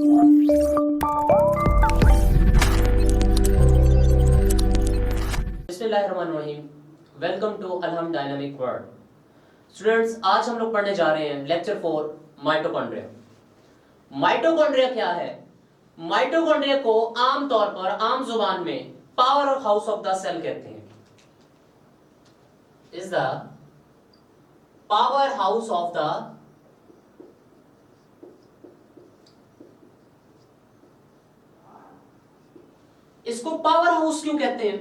बिस्मिल्लाहिर्रहमानिर्रहीम। Welcome to Alham dynamic world. Students, आज हम लोग पढ़ने जा रहे हैं लेक्चर 4 माइटोकॉन्ड्रिया। माइटोकॉन्ड्रिया क्या है? माइटोकॉन्ड्रिया को आमतौर पर आम जुबान में power house of the cell कहते हैं। Is the power house of the इसको पावर हाउस क्यों कहते हैं?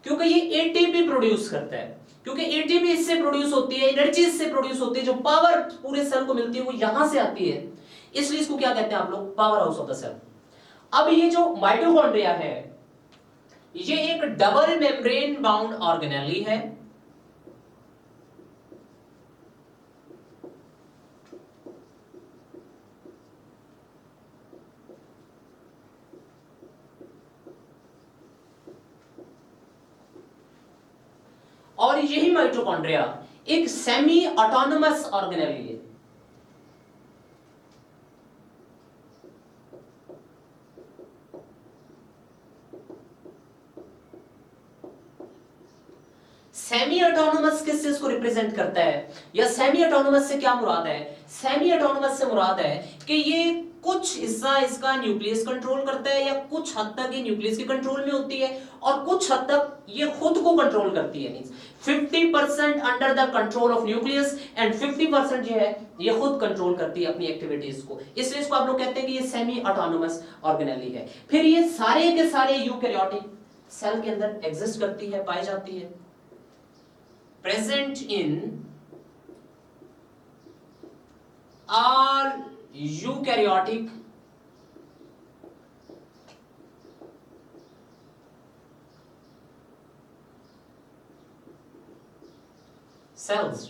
क्योंकि ये एटीपी प्रोड्यूस करता है। क्योंकि एटीपी इससे प्रोड्यूस होती है, एनर्जी इससे प्रोड्यूस होती है, जो पावर पूरे सेल को मिलती है वो यहां से आती है, इसलिए इसको क्या कहते हैं आप लोग? Power house of the cell. अब ये जो माइटोकॉन्ड्रिया है ये एक डबल मेम्ब्रेन बाउंड ऑर्गेनेली है। और यही माइटोकॉन्ड्रिया एक सेमी ऑटोनोमस ऑर्गेनेली है। सेमी ऑटोनोमस किस चीज को रिप्रेजेंट करता है, या सेमी ऑटोनोमस से क्या मुराद है? सेमी ऑटोनोमस से मुराद है कि ये कुछ हिस्सा इसका न्यूक्लियस कंट्रोल करता है, या कुछ हद तक ये न्यूक्लियस के कंट्रोल में होती है, और कुछ हद तक ये खुद को कंट्रोल करती है। 50% under the control of nucleus and 50% जो है ये खुद कंट्रोल करती है अपनी एक्टिविटीज को, इसलिए इसको आप लोग कहते हैं कि ये सेमी ऑटोनोमस ऑर्गेनेली है। फिर ये सारे के सारे यूकैरियोटिक सेल के अंदर एग्जिस्ट करती है, पाई जाती है। Present in all eukaryotic cells,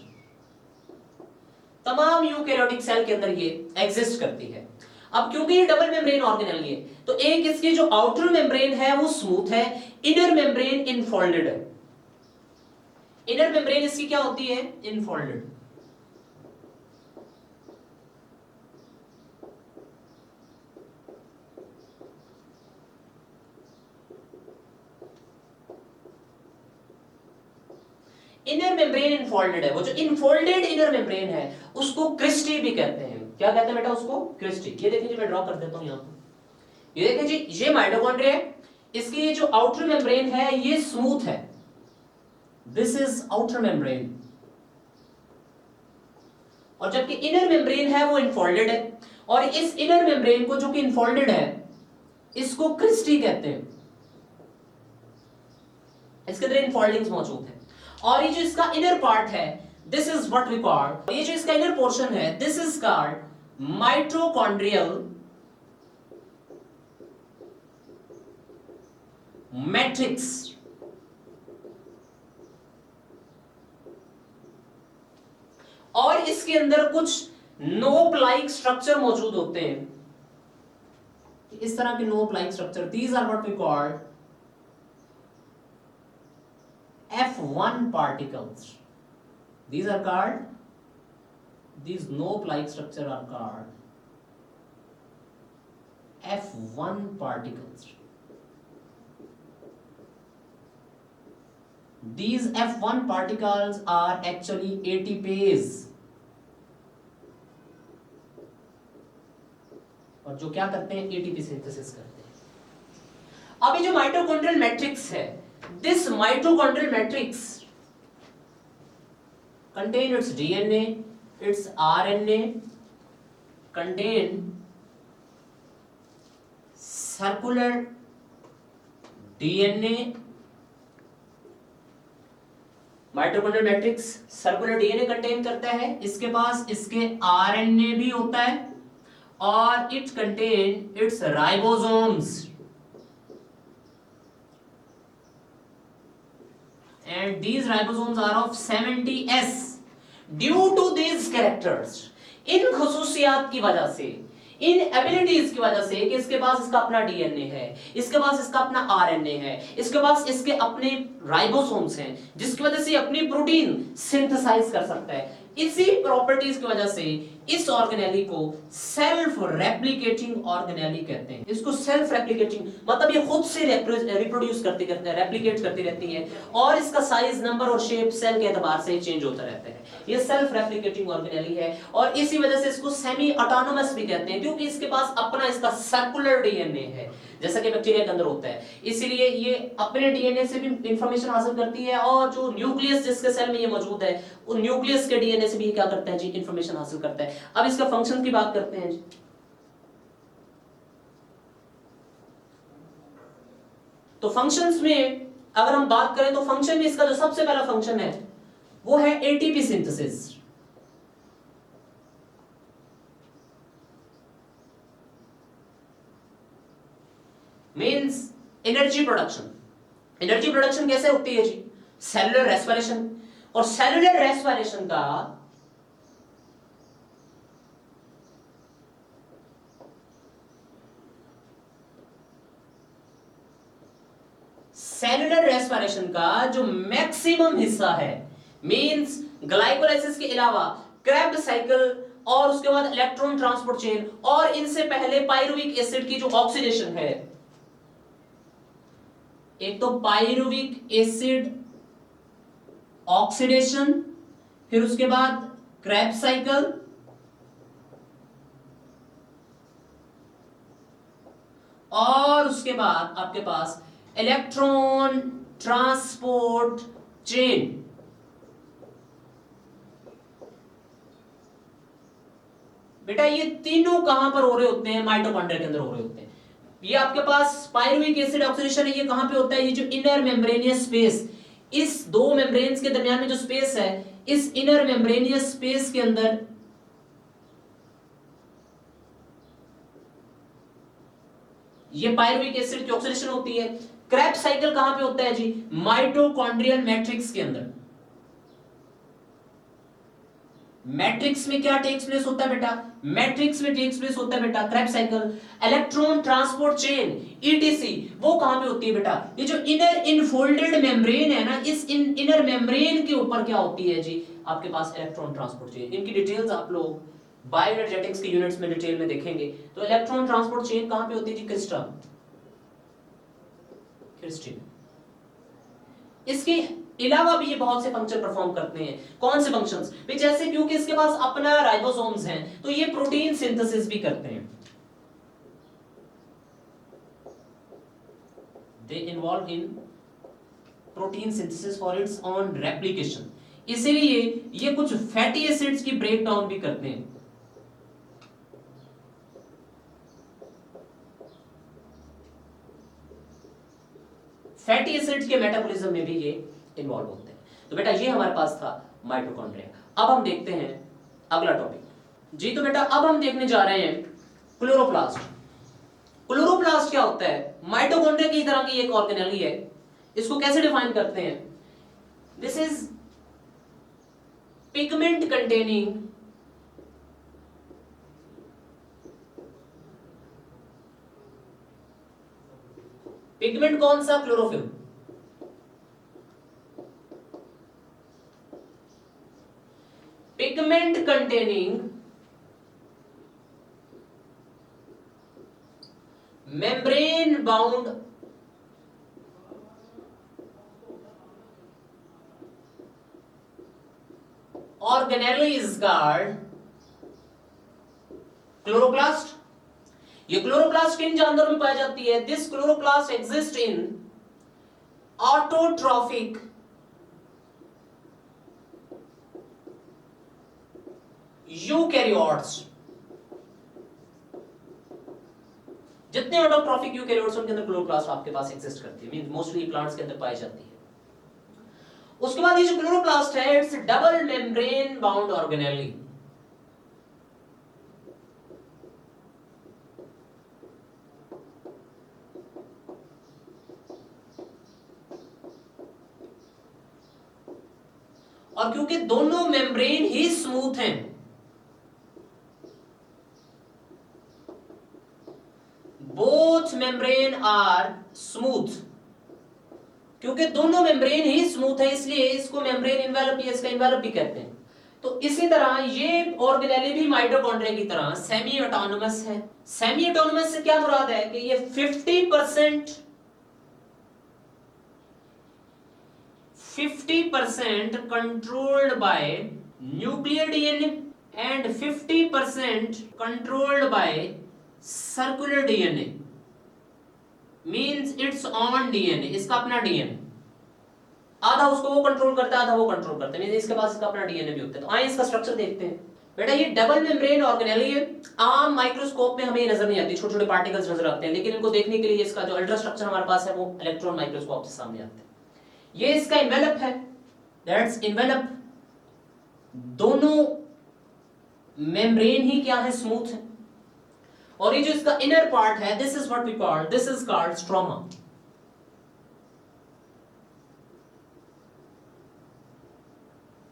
तमाम यूकैरियोटिक सेल के अंदर ये एग्जिस्ट करती है। अब क्योंकि ये डबल मेम्ब्रेन ऑर्गेनेली है तो एक इसकी जो आउटर मेम्ब्रेन है वो स्मूथ है, इनर मेम्ब्रेन इनफोल्डेड है। इनर मेम्ब्रेन इसकी क्या होती है? इनफोल्डेड। इनर मेम्ब्रेन इनफोल्डेड है। वो जो इनफोल्डेड इनर मेम्ब्रेन है उसको क्रिस्टी भी कहते हैं। क्या कहते हैं बेटा उसको? क्रिस्टी। ये देखिए जी, मैं ड्रॉ कर देता हूं यहां पर। ये देखिए जी, ये माइटोकॉन्ड्रिया है, इसकी जो आउटर मेम्ब्रेन है ये स्मूथ है। This is outer membrane, और जबकि इनर मेम्ब्रेन है वो इनफोल्डेड है, और इस इनर मेम्ब्रेन को जो कि इनफोल्डेड है इसको क्रिस्टी कहते हैं। इसके अंदर इनफोल्डिंग्स मौजूद है, और ये जो इसका इनर पार्ट है this is what we call, ये जो इसका इनर पोर्शन है this is called mitochondrial matrix. और इसके अंदर कुछ नोप लाइक स्ट्रक्चर मौजूद होते हैं, इस तरह के knob like structure, these are what we called F1 particles. These are called, these nope like structure are called F1 particles. These F1 particles are actually ATPase, और जो क्या करते हैं? एटीपी सिंथेसिस करते हैं। अब ये जो माइटोकॉन्ड्रियल मैट्रिक्स है, this mitochondrial matrix contain it's DNA, it's RNA, contain circular DNA. Mitochondrial matrix circular DNA contain करता है, इसके पास इसके आरएनए भी होता है, और it contain it's ribosomes, and these ribosomes are of 70S. Due to these characters, इन खसूसियात की वजह से, इन एबिलिटीज की वजह से कि इसके पास इसका अपना डीएनए है, इसके पास इसका अपना आरएनए है, इसके पास इसके अपने राइबोसोम्स हैं, जिसकी वजह से अपनी प्रोटीन सिंथेसाइज कर सकता है। इसी प्रॉपर्टीज की वजह से इस ऑर्गेनेली को सेल्फ रेप्लिकेटिंग ऑर्गेनेली कहते हैं। इसको सेल्फ रेप्लिकेटिंग मतलब ये खुद से रिप्रोड्यूस करती रहती है, रेप्लिकेट करती रहती है और इसका साइज, नंबर और शेप सेल के एतबार से चेंज होता रहता है। ये सेल्फ रेप्लिकेटिंग ऑर्गेनेली है और इसी वजह से इसको सेमी ऑटोनोमस भी कहते हैं, क्योंकि इसके पास अपना इसका सर्कुलर डीएनए है जैसा कि बैक्टीरिया के अंदर होता है। इसीलिए ये अपने डीएनए से भी इंफॉर्मेशन हासिल करती है और जो न्यूक्लियस जिसके सेल में ये मौजूद है उन न्यूक्लियस के डीएनए से भी क्या करता है जी, इंफॉर्मेशन हासिल करता है। अब इसका फंक्शन की बात करते हैं जी। तो फंक्शंस में अगर हम बात करें तो फंक्शन में इसका जो सबसे पहला फंक्शन है वो है ATP synthesis. Means energy production. Energy production कैसे होती है जी? Cellular respiration. और सेलुलर रेस्पिरेशन का जो मैक्सिमम हिस्सा है, मींस ग्लाइकोलाइसिस के अलावा क्रेब्ड साइकिल और उसके बाद इलेक्ट्रॉन ट्रांसपोर्ट चेन और इनसे पहले पायरुविक एसिड की जो ऑक्सीडेशन है, एक तो पायरुविक एसिड ऑक्सीडेशन, फिर उसके बाद क्रेब्स साइकिल और उसके बाद आपके पास इलेक्ट्रॉन ट्रांसपोर्ट चेन। बेटा ये तीनों कहां पर हो रहे होते हैं? माइटोकॉन्ड्रिया के अंदर हो रहे होते हैं। ये आपके पास पायरुविक एसिड ऑक्सीडेशन है, ये कहां पे होता है? ये जो इनर मेम्ब्रेनियस स्पेस, इस दो मेम्ब्रेन्स के दरमियान में जो स्पेस है, इस इनर मेम्ब्रेनियस स्पेस के अंदर ये पायरुविक एसिड की ऑक्सीडेशन होती है। क्रेब्स साइकिल कहां पे होता है जी? माइटोकॉन्ड्रियल मैट्रिक्स के अंदर। मैट्रिक्स में क्या टेक्स प्लेस होता है बेटा? मैट्रिक्स में टेक्स प्लेस होता है बेटा Krebs cycle. Electron transport chain etc वो कहां पे होती है बेटा? ये जो इनर इनफोल्डेड मेम्ब्रेन है ना, इस इनर मेम्ब्रेन के ऊपर क्या होती है जी? आपके पास इलेक्ट्रॉन ट्रांसपोर्ट चेन। इनकी डिटेल्स आप लोग बायोएनर्जेटिक्स के यूनिट्स में डिटेल में देखेंगे। तो इलेक्ट्रॉन ट्रांसपोर्ट चेन कहां पे होती है जी? क्रिस्टल। इसके अलावा भी ये बहुत से फंक्शन परफॉर्म करते हैं। कौन से फंक्शंस? जैसे क्योंकि इसके पास अपना राइबोसोम्स हैं तो ये प्रोटीन सिंथेसिस भी करते हैं। They involve in protein synthesis for its on replication. इसीलिए ये कुछ फैटी एसिड्स की ब्रेक डाउन भी करते हैं। फैटी एसिड्स के मेटाबॉलिज्म में भी ये इन्वॉल्व होते हैं। तो बेटा ये हमारे पास था माइटोकॉन्ड्रिया। अब हम देखते हैं अगला टॉपिक जी। तो बेटा अब हम देखने जा रहे हैं क्लोरोप्लास्ट। क्लोरोप्लास्ट क्या होता है? माइटोकॉन्ड्रिया की तरह की एक ऑर्गेनेली है। इसको कैसे डिफाइन करते हैं? This is pigment containing pigment कौन सा? Chlorophyll. Pigment containing membrane bound organelle is called chloroplast. ये क्लोरोप्लास्ट किन जानवरों में पाई जाती है? This chloroplast exist in autotrophic eukaryotes. जितने ऑटोट्रॉफिक यूकैरियोट्स उनके अंदर क्लोरोप्लास्ट आपके पास एग्जिस्ट करती है, मींस मोस्टली प्लांट्स के अंदर पाई जाती है। उसके बाद ये जो क्लोरोप्लास्ट है it's double membrane bound organelle. और क्योंकि दोनों मेम्ब्रेन ही स्मूथ हैं, बोथ मेम्ब्रेन आर स्मूथ, क्योंकि दोनों मेम्ब्रेन ही स्मूथ है इसलिए इसको मेम्ब्रेन इन्वेलप या इसका इन्वेलप भी कहते हैं। तो इसी तरह ये ऑर्गेनेली भी माइटोकॉन्ड्रिया की तरह सेमी ऑटोनोमस है। सेमी ऑटोनोमस से क्या मुराद है कि ये 50% controlled by nuclear DNA and 50% controlled by circular DNA, means it's on DNA, इसका अपना डीएनए। आधा उसको वो कंट्रोल करता है, आधा वो कंट्रोल करता है, इसके पास इसका अपना डीएनए भी होता है। तो आइए इसका स्ट्रक्चर देखते हैं। बेटा ये डबल मेम्ब्रेन ऑर्गेनेली है। आम माइक्रोस्कोप में हमें ये नजर नहीं आती, छोटे छोटे पार्टिकल्स नजर आते हैं, लेकिन इनको देखने के लिए इसका जो अल्ट्रा स्ट्रक्चर हमारे पास है वो इलेक्ट्रॉन माइक्रोस्कोप से सामने आते हैं। ये इसका इन्वेलप है, दैट्स इन्वेलप। दोनों मेम्ब्रेन ही क्या है, स्मूथ है। और ये जो इसका इनर पार्ट है, this is what we call, this is called stroma.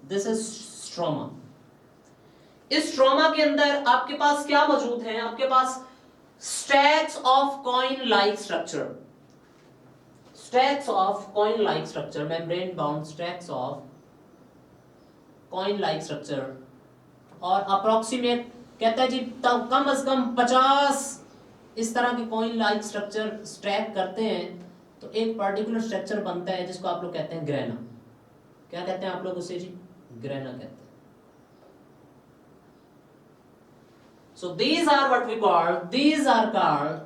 This is stroma. इस स्ट्रोमा के अंदर आपके पास क्या मौजूद है, आपके पास stacks of coin like structure, stacks of coin like structure, membrane bound stacks of coin like structure. और अप्रोक्सीमेट कहता है जी कम से कम 50 इस तरह के कॉइन लाइक स्ट्रक्चर स्टैक करते हैं तो एक पर्टिकुलर स्ट्रक्चर बनता है जिसको आप लोग कहते हैं ग्रेना। क्या कहते हैं आप लोग उसे जी, ग्रेना कहते हैं। So these are what we call, these are called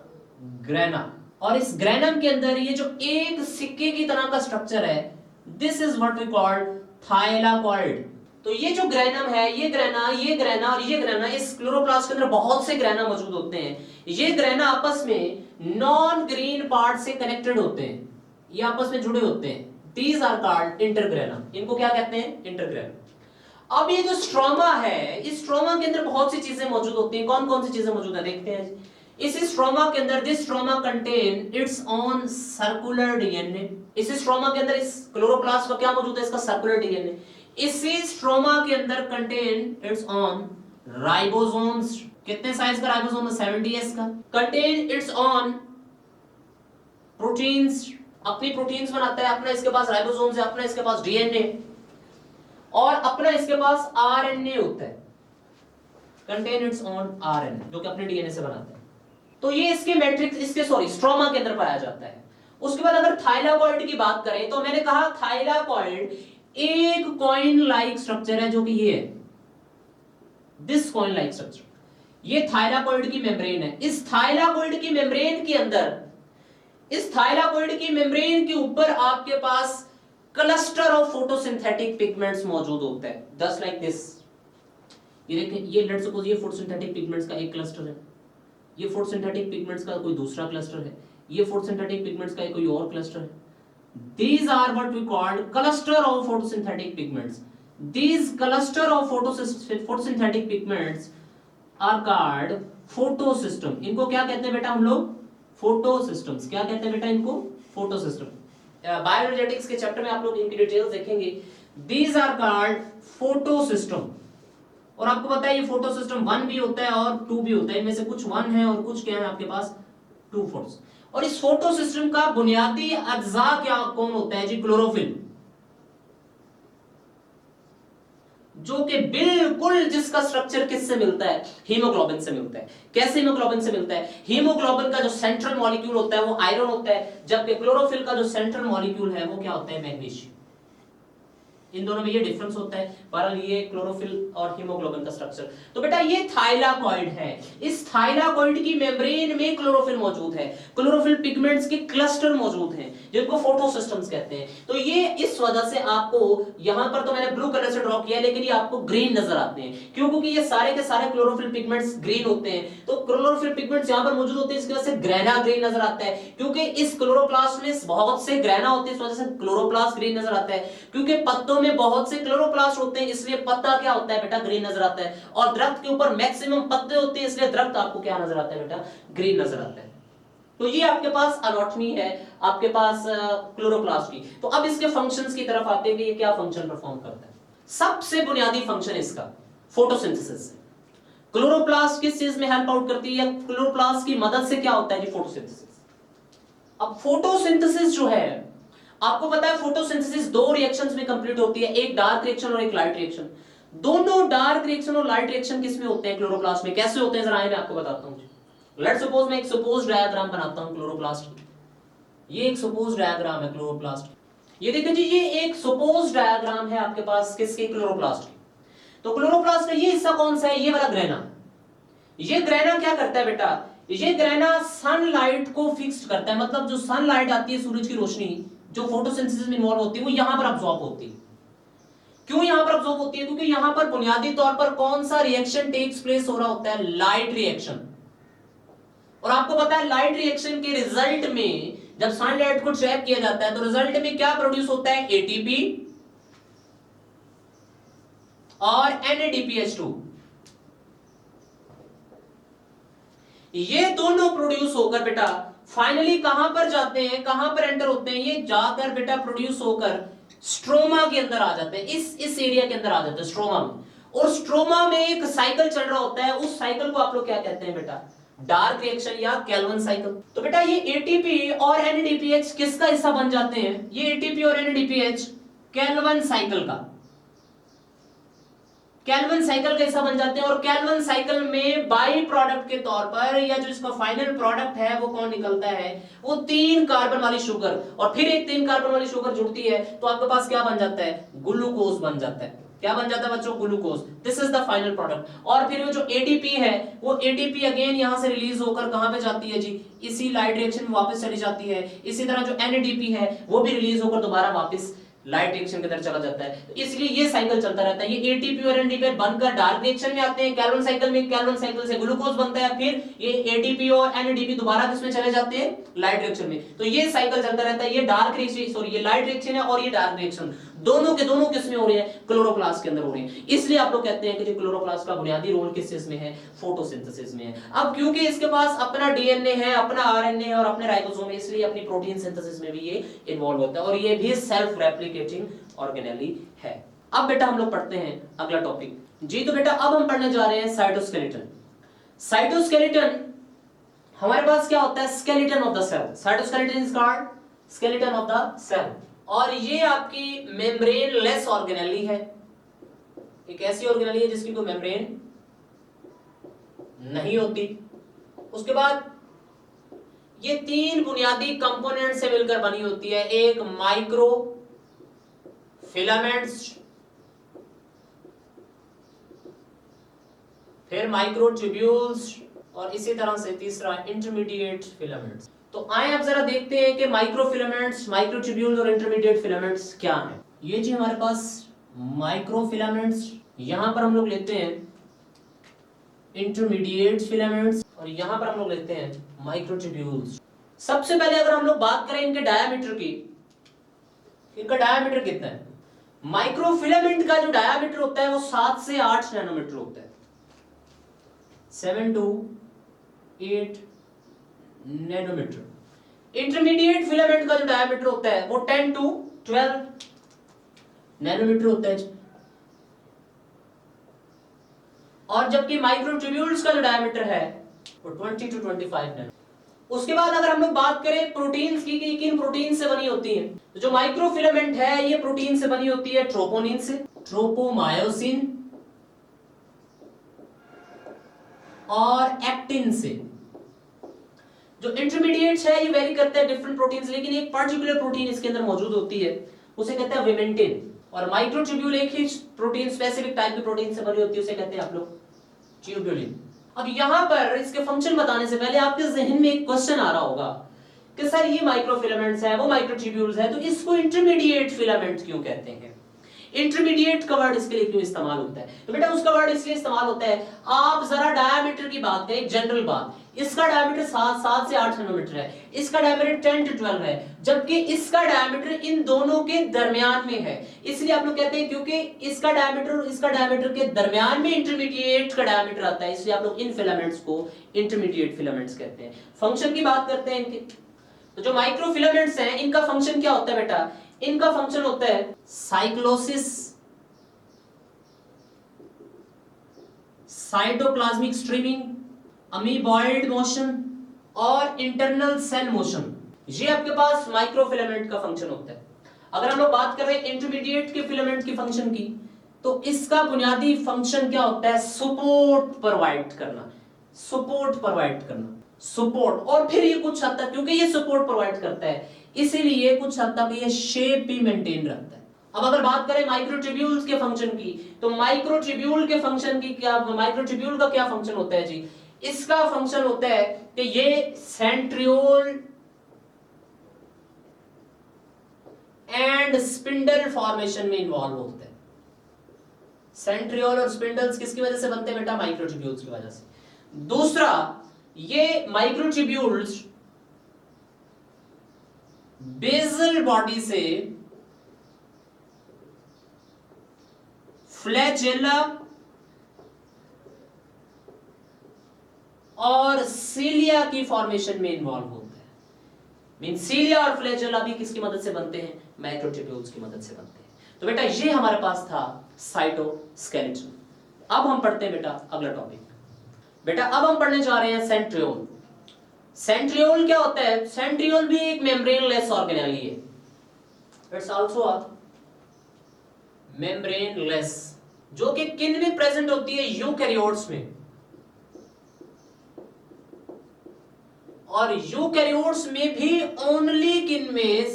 grana। और इस ग्रेनम के अंदर ये जो एक सिक्के की तरह का स्ट्रक्चर है, this is what we call thylakoid। तो ये जो ग्रेनम है, ये ग्रेना और ये ग्रेना, इस क्लोरोप्लास्ट के अंदर बहुत से ग्रेना मौजूद होते हैं। ये ग्रेना आपस में नॉन ग्रीन पार्ट से कनेक्टेड होते हैं, ये आपस में जुड़े होते हैं। These are called intergrana। इनको क्या कहते हैं, इंटरग्रेना। अब ये जो स्ट्रोमा है, इस स्ट्रोमा के अंदर बहुत सी चीजें मौजूद होती हैं। कौन कौन सी चीजें मौजूद है देखते हैं। इस स्ट्रोमा के अंदर, this stroma contain its own circular DNA. इस स्ट्रोमा के अंदर, इस क्लोरोप्लास्ट का क्या मौजूद है, इसका सर्कुलर डीएनए। इसी स्ट्रोमा के अंदर कंटेन इट्स ओन राइबोसोम्स। कितने साइज का राइबोसोम है, 70s का। कंटेन इट्स ओन प्रोटीन्स, अपनी प्रोटीन्स बनाता है, अपना इसके पास राइबोसोम्स है, अपना इसके पास डीएनए और अपना इसके पास आरएनए होता है। कंटेन इट्स ओन आरएनए, जो कि अपने डीएनए से बनाता है। तो ये इसके मैट्रिक्स, इसके स्ट्रोमा के अंदर पाया जाता है। उसके बाद अगर थाइलाकॉइड की बात करें तो मैंने कहा थाइलाकॉइड एक कॉइन लाइक स्ट्रक्चर है, जो कि ये है, दिस कॉइन लाइक स्ट्रक्चर। ये थाइलाकॉइड की मेम्ब्रेन है। इस थाइलाकॉइड की मेम्ब्रेन के अंदर, इस थाइलाकॉइड की मेम्ब्रेन के ऊपर आपके पास क्लस्टर ऑफ फोटोसिंथेटिक पिगमेंट्स मौजूद होते हैं, जस्ट लाइक दिस। ये देखें, ये लेट्स सपोज ये फोटोसिंथेटिक पिगमेंट्स का एक क्लस्टर है, ये फोटोसिंथेटिक पिगमेंट्स का कोई दूसरा क्लस्टर है, ये फोटोसिंथेटिक पिगमेंट्स का कोई और क्लस्टर है। These are what we called cluster of photosynthetic pigments। These cluster of photosynthetic pigments are called photosystem। इनको क्या कहते हैं बेटा हम लोग, फोटोसिस्टम्स। क्या कहते हैं बेटा इनको, फोटोसिस्टम। बायोएनर्जेटिक्स के चैप्टर में आप लोग इनकी डिटेल्स देखेंगे। These are called photosystem। और आपको पता है ये फोटोसिस्टम 1 भी होता है और 2 भी होता है, इनमें से कुछ 1 है और कुछ क्या है आपके पास 2 फोटोस। और इस फोटो सिस्टम का बुनियादी अज्जा क्या कौन होता है जी, क्लोरोफिल, जो कि बिल्कुल जिसका स्ट्रक्चर किससे मिलता है, हीमोग्लोबिन से मिलता है। कैसे हीमोग्लोबिन से मिलता है, हीमोग्लोबिन का जो सेंट्रल मॉलिक्यूल होता है वो आयरन होता है, जबकि क्लोरोफिल का जो सेंट्रल मॉलिक्यूल है वो क्या होता है, मैग्नीशियम। इन दोनों में ये डिफरेंस होता है, पर ये क्लोरोफिल और हीमोग्लोबिन का स्ट्रक्चर। तो बेटा ये थाइलाकॉइड है। इस थाइलाकॉइड की मेम्ब्रेन में क्लोरोफिल मौजूद है, क्लोरोफिल पिगमेंट्स के क्लस्टर मौजूद हैं, जिनको फोटोसिस्टम्स कहते हैं। तो ये इस वजह से आपको यहां पर तो मैंने ब्लू कलर से ड्रॉ किया, लेकिन ये आपको ग्रीन नजर आते हैं। क्यों, क्योंकि ये सारे के सारे क्लोरोफिल पिगमेंट्स ग्रीन होते हैं। तो क्लोरोफिल पिगमेंट्स यहां पर मौजूद होते हैं, इसकी वजह से ग्रेना ग्रीन नजर आता है। क्योंकि इस क्लोरोप्लास्ट में बहुत से ग्रेना होते हैं, इस वजह से क्लोरोप्लास्ट ग्रीन नजर आता है। क्योंकि पत्तों में बहुत से क्लोरोप्लास्ट होते हैं, इसलिए पत्ता क्या होता है बेटा, ग्रीन नजर आता है। और दरख्त के ऊपर मैक्सिमम पत्ते होते हैं, इसलिए दरख्त आपको क्या नजर आता है बेटा, ग्रीन नजर आता है। तो ये आपके पास एनाटॉमी है आपके पास क्लोरोप्लास्ट की। तो अब इसके फंक्शंस की तरफ आते हैं कि ये क्या फंक्शन परफॉर्म करता है। सबसे बुनियादी फंक्शन इसका फोटोसिंथेसिस है। क्लोरोप्लास्ट किस चीज में हेल्प आउट करती है, क्लोरोप्लास्ट की मदद से क्या होता है जी, फोटोसिंथेसिस। अब फोटोसिंथेसिस जो है, आपको पता है फोटोसिंथेसिस 2 रिएक्शंस में कंप्लीट होती है, एक डार्क रिएक्शन और एक लाइट रिएक्शन। दोनों डार्क रिएक्शन और लाइट रिएक्शन किस में होते हैं? क्लोरोप्लास्ट में। कैसे होते हैं जरा मैं आपको बताता हूं। लेट्स सपोज मैं एक सपोज डायग्राम बनाता हूं क्लोरोप्लास्ट की। ये एक सपोज डायग्राम है क्लोरोप्लास्ट। ये देखिए जी, ये एक सपोज डायग्राम है आपके पास किसके? क्लोरोप्लास्ट की। तो क्लोरोप्लास्ट का ये हिस्सा कौन सा है? ये वाला ग्रेना। ये ग्रेना क्या करता है बेटा? ये ग्रेना सनलाइट को फिक्स्ड करता है, मतलब जो सनलाइट आती है, सूरज की रोशनी जो फोटोसिंथेसिस में इन्वॉल्व होती है, वो यहां पर अब्सॉर्ब होती है। क्यों यहां पर अब्सॉर्ब होती है? क्योंकि यहां पर बुनियादी तौर पर कौन सा रिएक्शन टेक्स प्लेस हो रहा होता है? Light reaction. और आपको पता है लाइट रिएक्शन के रिजल्ट में जब सनलाइट को ट्रैप किया जाता है तो रिजल्ट में क्या प्रोड्यूस होता है? एटीपी और NADPH2। ये दोनों प्रोड्यूस होकर बेटा फाइनली कहां पर जाते हैं? कहां पर एंटर होते हैं? ये जाकर बेटा प्रोड्यूस होकर स्ट्रोमा के अंदर आ जाते हैं। इस एरिया के अंदर आ जाते हैं, स्ट्रोमा में। और स्ट्रोमा में एक साइकिल चल रहा होता है, उस साइकिल को आप लोग क्या कहते हैं बेटा? डार्क रिएक्शन या कैल्विन साइकिल। तो बेटा ये एटीपी और NADPH किसका हिस्सा बन जाते हैं? ये एटीपी और NADPH कैल्विन साइकिल का, कैल्विन साइकिल का हिस्सा बन जाते हैं। और कैल्विन साइकिल में बाई प्रोडक्ट के तौर पर या जो इसका फाइनल प्रोडक्ट है वो कौन निकलता है? वो 3 कार्बन वाली शुगर। और फिर एक 3 कार्बन वाली शुगर जुड़ती है तो आपके पास क्या बन जाता है? ग्लूकोज बन जाता है। क्या बन जाता है बच्चों? Glucose. This is the final product. और फिर वो जो एटीपी है वो एटीपी अगेन यहां से रिलीज होकर कहां पे जाती है जी? इसी लाइट रिएक्शन में वापस चली जाती है। इसी तरह जो NADP है वो भी रिलीज होकर दोबारा वापस लाइट रिएक्शन की तरफ चला जाता है। तो इसलिए ये साइकिल चलता रहता है। ये एटीपी और NADP बनकर डार्क रिएक्शन में आते हैं कैल्विन साइकिल में, कैल्विन साइकिल से ग्लूकोज बनता है, फिर ये एटीपी और NADP दोबारा किसमें चले जाते हैं? लाइट रिएक्शन में। तो ये साइकिल चलता रहता है। ये डार्क रिएक्शन, सॉरी ये लाइट रिएक्शन है और ये डार्क रिएक्शन, दोनों के दोनों किसमें हो रहे हैं? क्लोरोप्लास्ट के अंदर हो रहे हैं। इसलिए आप लोग कहते हैं कि जो क्लोरोप्लास्ट का बुनियादी रोल किस चीज में है? फोटोसिंथेसिस में है। अब क्योंकि इसके पास अपना डीएनए है, अपना आरएनए है और अपने राइबोसोम है, इसलिए अपनी प्रोटीन सिंथेसिस में भी ये इन्वॉल्व होता है और ये भी सेल्फ रेप्लिकेटिंग ऑर्गेनेली है। अब बेटा हम लोग पढ़ते हैं अगला टॉपिक जी। तो बेटा अब हम पढ़ने जा रहे हैं साइटोस्केलेटन। साइटोस्केलेटन हमारे पास क्या होता है? Skeleton of the cell. Cytoskeleton is called skeleton of the cell. और ये आपकी मेम्ब्रेन लेस ऑर्गेनेली है। एक ऐसी ऑर्गेनेली है जिसकी कोई मेम्ब्रेन नहीं होती। उसके बाद ये 3 बुनियादी कंपोनेंट से मिलकर बनी होती है। एक माइक्रो फिलामेंट्स, फिर माइक्रोट्यूब्यूल्स और इसी तरह से तीसरा इंटरमीडिएट फिलामेंट्स। तो आए अब जरा देखते हैं कि माइक्रोफिलामेंट्स, माइक्रोट्यूब्यूल्स और इंटरमीडिएट फिलामेंट्स क्या हैं। ये जी हमारे पास माइक्रोफिलामेंट्स, यहां पर हम लोग लेते हैं इंटरमीडिएट फिलामेंट्स और यहां पर हम लोग लेते हैं माइक्रोट्यूब्यूल्स। सबसे पहले अगर हम लोग बात करें इनके डायामीटर की, इनका डायामीटर कितना है? माइक्रोफिलामेंट का जो डायामीटर होता है वो 7 से 8 नैनोमीटर होता है। 7 to 8 नैनोमीटर। इंटरमीडिएट फिलामेंट का जो डायमीटर होता है वो 10 to 12 नैनोमीटर होता है। और जबकि माइक्रोट्यूब्यूल्स का जो डायमीटर है वो 20 to 25 नैनोमीटर। उसके बाद अगर हम लोग बात करें प्रोटीन्स की कि किन प्रोटीन से बनी होती है, तो जो माइक्रोफिलामेंट है ये प्रोटीन से बनी होती है ट्रोपोनिन से, ट्रोपोमायोसिन और एक्टिन से। जो इंटरमीडिएट्स है ये वेरी करते हैं डिफरेंट प्रोटीन्स, लेकिन एक पर्टिकुलर प्रोटीन इसके अंदर मौजूद होती है, उसे कहते हैं विमेंटिन। और माइक्रोट्यूब्यूल एक ही प्रोटीन, स्पेसिफिक टाइप की प्रोटीन से बनी होती है, उसे कहते हैं आप लोग ट्यूब्यूलिन। अब यहां पर इसके फंक्शन बताने से पहले आपके जहन में एक क्वेश्चन आ रहा होगा कि सर ये माइक्रोफिलामेंट्स है, वो माइक्रोट्यूब्यूल्स है, तो इसको इंटरमीडिएट फिलामेंट्स क्यों कहते हैं? इंटरमीडिएट का वर्ड इसके लिए क्यों इस्तेमाल होता है? तो बेटा उसका वर्ड इसलिए इस्तेमाल होता है, आप जरा डायमीटर की बात करें, जनरल बात, इसका डायमीटर 7 से 8 नैनोमीटर है, इसका डायमीटर 10 to 12 है, जबकि इसका डायमीटर इन दोनों के दरमियान में है। इसलिए आप लोग कहते हैं क्योंकि इसका डायमीटर और इसका डायमीटर के दरमियान में इंटरमीडिएट का डायमीटर आता है, इसलिए आप लोग इन फिलामेंट्स को इंटरमीडिएट फिलामेंट्स कहते हैं। फंक्शन की बात करते हैं इनके, तो जो माइक्रोफिलामेंट्स हैं इनका फंक्शन क्या होता है बेटा? इनका फंक्शन होता है cyclosis, cytoplasmic streaming, amoeboid motion और इंटरनल सेल मोशन। ये आपके पास माइक्रोफिलामेंट का फंक्शन होता है। अगर हम लोग बात कर रहे हैं इंटरमीडिएट के फिलामेंट की फंक्शन की, तो इसका बुनियादी फंक्शन क्या होता है? सपोर्ट प्रोवाइड करना, सपोर्ट प्रोवाइड करना, सपोर्ट। और फिर ये कुछ हद तक, क्योंकि ये सपोर्ट प्रोवाइड करता है, इसीलिए कुछ हद तक ये शेप भी मेंटेन रखता है। अब अगर बात करें माइक्रोट्यूब्यूल्स के फंक्शन की, तो माइक्रोट्यूब्यूल के फंक्शन की क्या, माइक्रोट्यूब्यूल का क्या फंक्शन होता है जी? इसका फंक्शन होता है कि ये सेंट्रियोल एंड स्पिंडल फॉर्मेशन में इन्वॉल्व होते हैं। सेंट्रियोल और स्पिंडल्स किसकी वजह से बनते हैं बेटा? माइक्रोट्यूब्यूल्स की वजह से। दूसरा, ये माइक्रोट्यूब्यूल्स बेसल बॉडी से फ्लैजेला और सीलिया की फॉर्मेशन में इन्वॉल्व होते हैं। मीन सीलिया और फ्लैजेला भी किसकी मदद से बनते हैं? माइक्रोट्यूब्यूल्स की मदद से बनते हैं। तो बेटा ये हमारे पास था साइटोस्केलेटन। अब हम पढ़ते हैं बेटा अगला टॉपिक। बेटा अब हम पढ़ने जा रहे हैं सेंट्रियोल। सेंट्रियोल क्या होता है? सेंट्रियोल भी एक मेम्ब्रेनलेस ऑर्गेनेल है। इट्स आल्सो अ मेम्ब्रेनलेस, जो कि किन में प्रेजेंट होती है? यूकैरियोट्स में। और यूकैरियोट्स में भी ओनली किन में?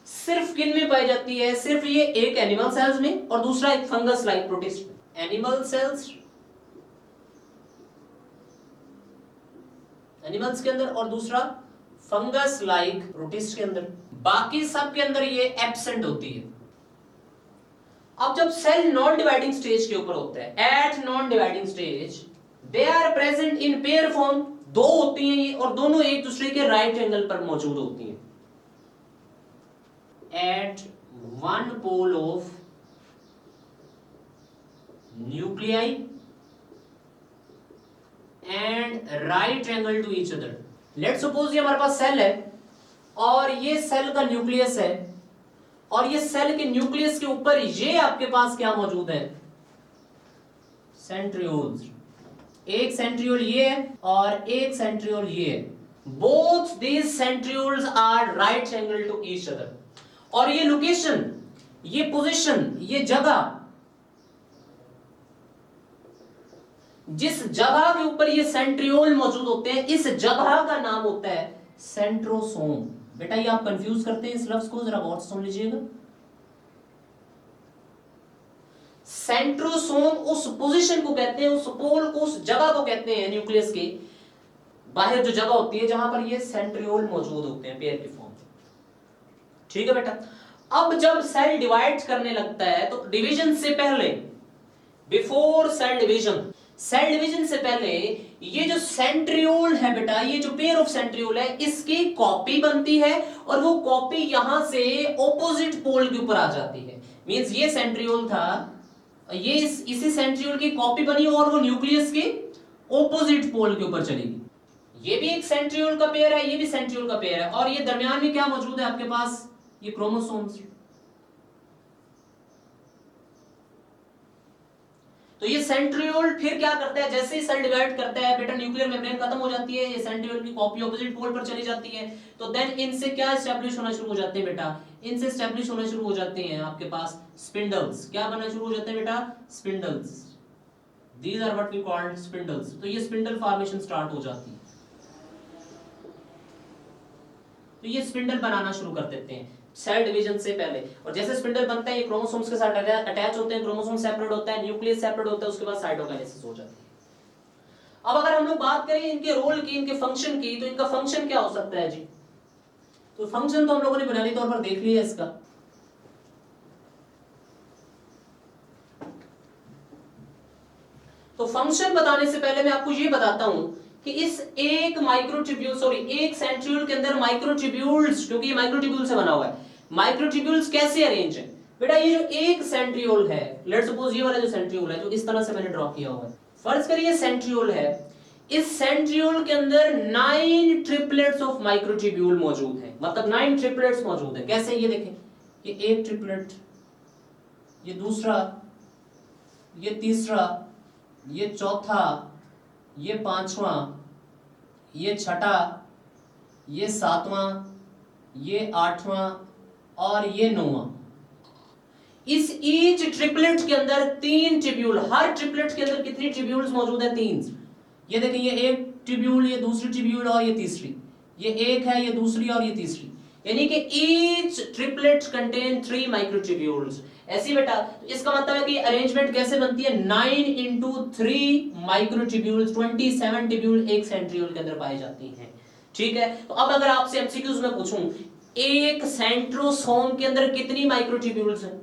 सिर्फ किन में पाई जाती है? सिर्फ ये एक एनिमल सेल्स में और दूसरा एक फंगस लाइक प्रोटिस्ट में। एनिमल सेल्स, एनिमल्स के अंदर, और दूसरा फंगस लाइक प्रोटिस्ट के अंदर। बाकी सब के अंदर ये एब्सेंट होती है। अब जब सेल नॉन डिवाइडिंग स्टेज के ऊपर होता है, at non dividing stage they are present in pair form. दो होती हैं ये, और दोनों एक दूसरे के राइट एंगल पर मौजूद होती हैं। At one pole of nuclei and right angle to each other. Let's suppose ये हमारे पास सेल है और ये सेल का न्यूक्लियस है, और ये सेल के न्यूक्लियस के ऊपर ये आपके पास क्या मौजूद है? सेंट्रियोल्स। एक सेंट्रियोल ये है और एक सेंट्रियोल ये है। Both these centrioles are right angle to each other. और ये लोकेशन, ये पोजीशन, ये जगह, जिस जगह के ऊपर ये सेंट्रियोल मौजूद होते हैं, इस जगह का नाम होता है सेंट्रोसोम। बेटा ये आप कंफ्यूज करते हैं इस लफ्ज को, जरा गौर से सुन लीजिएगा। सेंट्रोसोम उस पोजीशन को कहते हैं, उस पोल को, उस जगह को कहते हैं न्यूक्लियस के बाहर जो जगह होती है जहां पर ये सेंट्रियोल मौजूद होते हैं पेयर के फॉर्म में। ठीक है बेटा। अब जब सेल डिवाइड करने लगता है तो डिवीजन से पहले, before cell division, cell division से पहले ये जो सेंट्रियोल है बेटा, ये जो पेयर ऑफ सेंट्रियोल है, इसकी कॉपी बनती है और वो कॉपी यहां से ऑपोजिट पोल के ऊपर आ जाती है। मींस ये सेंट्रियोल था, ये इसी सेंट्रियोल की कॉपी बनी और वो न्यूक्लियस के ऑपोजिट पोल के ऊपर चली गई। ये भी एक सेंट्रियोल का पेयर है, ये भी सेंट्रियोल का पेयर है, और ये दरमियान में क्या मौजूद है आपके पास? ये क्रोमोसोम्स। तो ये सेंट्रियोल फिर क्या करता है? जैसे ही सेल डिवाइड करता है बेटा, न्यूक्लियर मेम्ब्रेन खत्म हो जाती है, ये सेंट्रियोल की कॉपी ऑपोजिट पोल पर चली जाती है। तो देन इनसे क्या एस्टैब्लिश होना शुरू हो जाते हैं बेटा? इनसे एस्टैब्लिश होना शुरू हो जाते हैं आपके पास स्पिंडल्स। क्या बनना शुरू हो जाते हैं बेटा? Spindles. These are what we called spindles. तो ये स्पिंडल फॉर्मेशन स्टार्ट हो जाती है। तो ये स्पिंडल बनाना शुरू कर देते हैं सेल डिवीजन से पहले। और जैसे स्पिंडल बनता है, ये क्रोमोसोम्स के साथ अटैच होते हैं, क्रोमोसोम सेपरेट होता है, न्यूक्लियस सेपरेट होता है, उसके बाद साइटोकाइनेसिस हो जाती है। अब अगर हम लोग बात करें इनके रोल की, इनके फंक्शन की, तो इनका फंक्शन क्या हो सकता है जी? तो फंक्शन तो हम लोगों ने बुनियादी तौर पर देख लिया इसका। तो फंक्शन बताने से पहले मैं आपको ये बताता हूं कि इस एक माइक्रोट्यूब्यूल, सॉरी एक सेंट्रियोल के अंदर माइक्रोट्यूब्यूल्स, क्योंकि ये माइक्रोट्यूब्यूल से बना हुआ है, माइक्रोट्यूब्यूल्स कैसे अरेंज है बेटा? ये जो एक सेंट्रियोल है, लेट्स सपोज ये वाला जो सेंट्रियोल है, जो इस तरह से मैंने ड्रॉ किया हुआ है, फर्ज करिए सेंट्रियोल है, इस सेंट्रियोल के अंदर 9 ट्रिपलेट्स ऑफ माइक्रोट्यूब्यूल मौजूद है। मतलब 9 ट्रिपलेट्स मौजूद है। कैसे? ये देखें, ये एक ट्रिपलेट, ये दूसरा, ये तीसरा, ये चौथा, ये पांचवा, ये छठा, ये सातवां, ये आठवां और ये नौवां। इस ईच ट्रिपलेट के अंदर 3 ट्यूब्यूल, हर ट्रिपलेट के अंदर कितनी ट्यूब्यूल्स मौजूद है? 3। ये देखिए, ये एक ट्यूब्यूल, ये दूसरी ट्यूब्यूल और ये तीसरी, ये एक है, ये दूसरी और ये तीसरी, यानी कि ईच ट्रिपलेट कंटेन 3 माइक्रोट्यूब्यूल्स। ऐसी बेटा, तो इसका मतलब है कि अरेंजमेंट कैसे बनती है? 9 इंटू 3 माइक्रोट्यूब्यूल्स, 27 ट्यूब्यूल एक सेंट्रियोल के अंदर पाई जाती हैं। ठीक है, तो अब अगर आपसे एमसीक्यूज में पूछूं, एक सेंट्रोसोम के अंदर कितनी माइक्रोट्यूब्यूल्स हैं?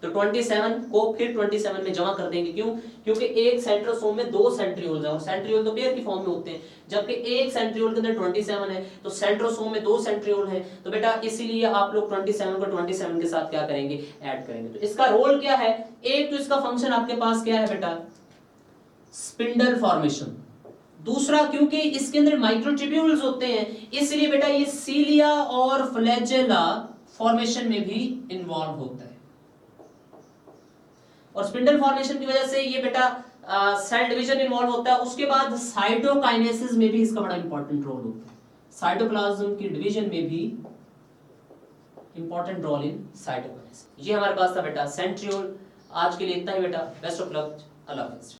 तो 27 को फिर 27 में जमा कर देंगे। क्यों? क्योंकि एक सेंट्रोसोम में 2 सेंट्रियोल्स हैं और सेंट्रियोल तो पेयर की फॉर्म में होते हैं, जबकि एक सेंट्रियोल के अंदर 27 है, तो सेंट्रोसोम में 2 सेंट्रियोल हैं, तो बेटा इसीलिए आप लोग 27 को 27 के साथ क्या करेंगे? ऐड करेंगे। तो इसका रोल क्या है? एक तो इसका फंक्शन आपके पास क्या है बेटा? Spindle formation. दूसरा, क्योंकि इसके अंदर माइक्रोट्यूब्यूल्स होते हैं, इसलिए बेटा ये सीलिया और फ्लैजेला फॉर्मेशन में भी इन्वॉल्व होता है। और स्पिंडल फॉर्मेशन की वजह से ये बेटा सेल डिवीजन इन्वॉल्व होता है। उसके बाद साइटोकाइनेसिस में भी इसका बड़ा इंपॉर्टेंट रोल होता है। साइटोप्लाज्म की डिवीजन में भी इंपॉर्टेंट रोल इन साइटोकाइनेसिस। ये हमारे पास था बेटा सेंट्रियोल। आज के लिए इतना ही बेटा। Best of luck. अल्लाह हाफिज़।